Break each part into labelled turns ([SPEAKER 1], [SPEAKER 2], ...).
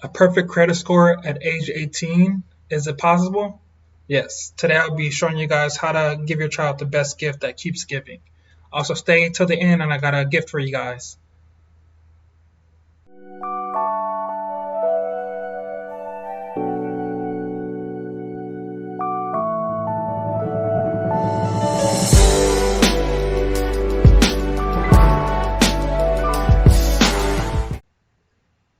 [SPEAKER 1] A perfect credit score at age 18, is it possible? Yes, today I'll be showing you guys how to give your child the best gift that keeps giving. Also, stay till the end and I got a gift for you guys.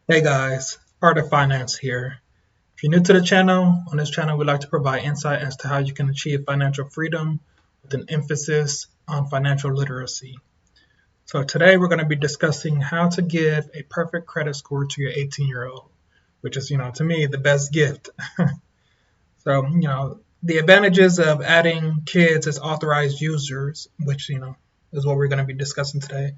[SPEAKER 1] Hey guys, Art of Finance here. If you're new to the channel, on this channel we like to provide insight as to how you can achieve financial freedom with an emphasis on financial literacy. So today we're going to be discussing how to give a perfect credit score to your 18-year-old, which is, to me, the best gift. So, the advantages of adding kids as authorized users, which, is what we're going to be discussing today.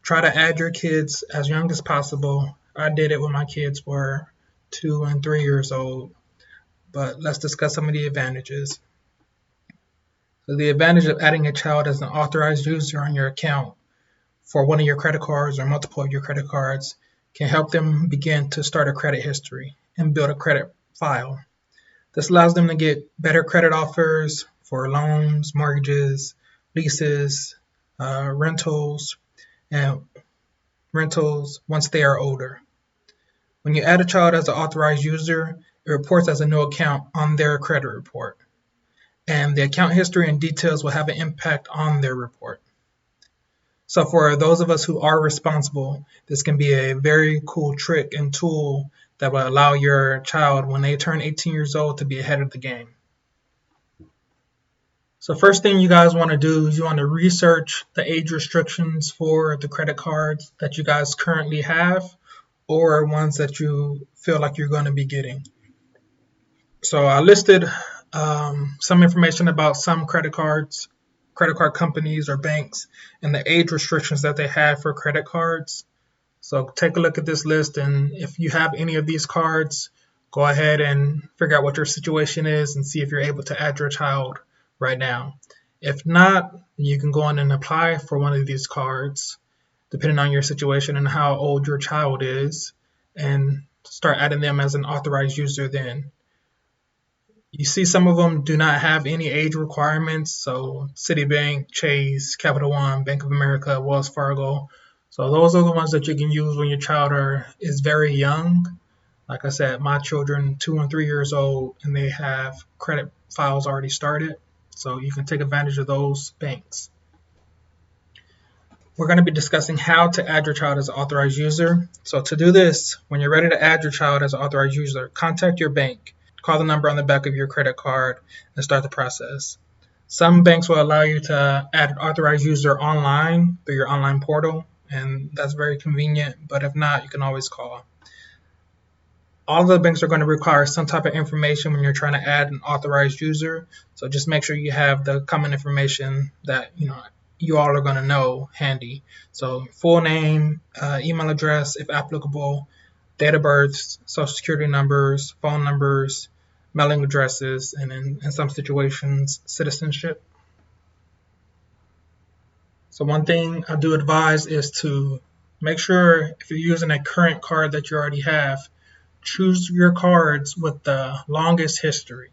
[SPEAKER 1] Try to add your kids as young as possible. I did it when my kids were 2 and 3 years old, but let's discuss some of the advantages. So the advantage of adding a child as an authorized user on your account for one of your credit cards or multiple of your credit cards can help them begin to start a credit history and build a credit file. This allows them to get better credit offers for loans, mortgages, leases, rentals once they are older. When you add a child as an authorized user, it reports as a new account on their credit report, and the account history and details will have an impact on their report. So for those of us who are responsible, this can be a very cool trick and tool that will allow your child, when they turn 18 years old, to be ahead of the game. So first thing you guys want to do is you want to research the age restrictions for the credit cards that you guys currently have or ones that you feel like you're going to be getting. So I listed some information about some credit card companies or banks and the age restrictions that they have for credit cards. So take a look at this list, and if you have any of these cards, go ahead and figure out what your situation is and see if you're able to add your child right now. If not, you can go on and apply for one of these cards, depending on your situation and how old your child is, and start adding them as an authorized user then. You see some of them do not have any age requirements, so Citibank, Chase, Capital One, Bank of America, Wells Fargo. So those are the ones that you can use when your child is very young. Like I said, my children 2 and 3 years old, and they have credit files already started. So you can take advantage of those banks. We're going to be discussing how to add your child as an authorized user. So to do this, when you're ready to add your child as an authorized user, contact your bank, call the number on the back of your credit card, and start the process. Some banks will allow you to add an authorized user online through your online portal, and that's very convenient, but if not, you can always call. All of the banks are going to require some type of information when you're trying to add an authorized user, so just make sure you have the common information that you all are going to know handy. So full name, email address if applicable, date of birth, social security numbers, phone numbers, mailing addresses, and in some situations, citizenship. So one thing I do advise is to make sure, if you're using a current card that you already have, choose your cards with the longest history.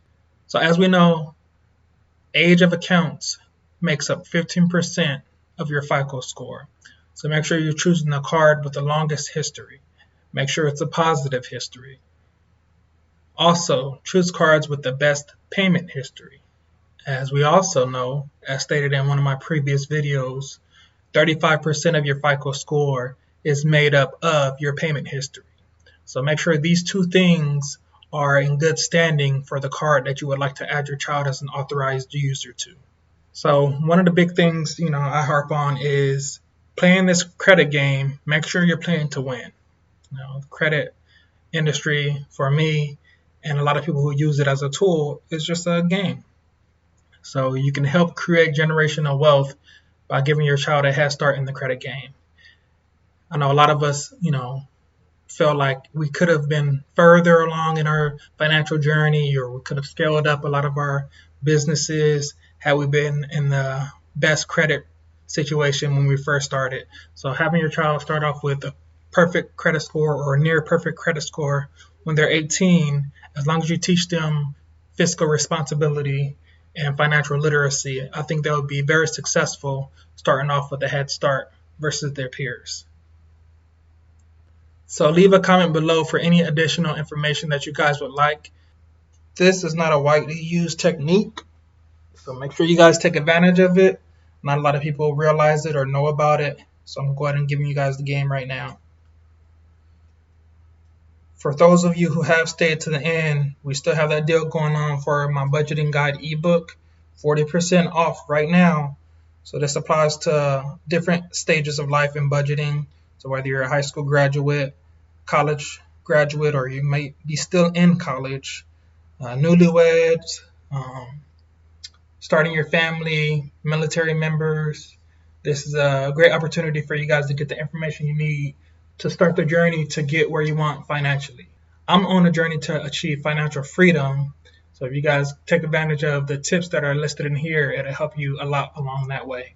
[SPEAKER 1] So as we know, age of accounts makes up 15% of your FICO score. So make sure you're choosing the card with the longest history. Make sure it's a positive history. Also, choose cards with the best payment history. As we also know, as stated in one of my previous videos, 35% of your FICO score is made up of your payment history. So make sure these two things are in good standing for the card that you would like to add your child as an authorized user to. So one of the big things, I harp on is playing this credit game. Make sure you're playing to win. The credit industry, for me, and a lot of people who use it as a tool, is just a game. So you can help create generational wealth by giving your child a head start in the credit game. I know a lot of us, feel like we could have been further along in our financial journey, or we could have scaled up a lot of our businesses had we been in the best credit situation when we first started. So having your child start off with a perfect credit score or near perfect credit score when they're 18, as long as you teach them fiscal responsibility and financial literacy, I think they'll be very successful starting off with a head start versus their peers. So leave a comment below for any additional information that you guys would like. This is not a widely used technique, so make sure you guys take advantage of it. Not a lot of people realize it or know about it, so I'm going to go ahead and give you guys the game right now. For those of you who have stayed to the end, we still have that deal going on for my budgeting guide ebook, 40% off right now. So this applies to different stages of life in budgeting. So whether you're a high school graduate, college graduate, or you might be still in college, newlyweds, starting your family, military members, this is a great opportunity for you guys to get the information you need to start the journey to get where you want financially. I'm on a journey to achieve financial freedom. So if you guys take advantage of the tips that are listed in here, it'll help you a lot along that way.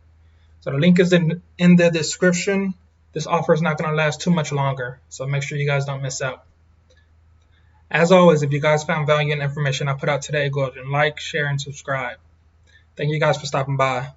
[SPEAKER 1] So the link is in the description. This offer is not going to last too much longer, so make sure you guys don't miss out. As always, if you guys found value in the information I put out today, go ahead and like, share, and subscribe. Thank you guys for stopping by.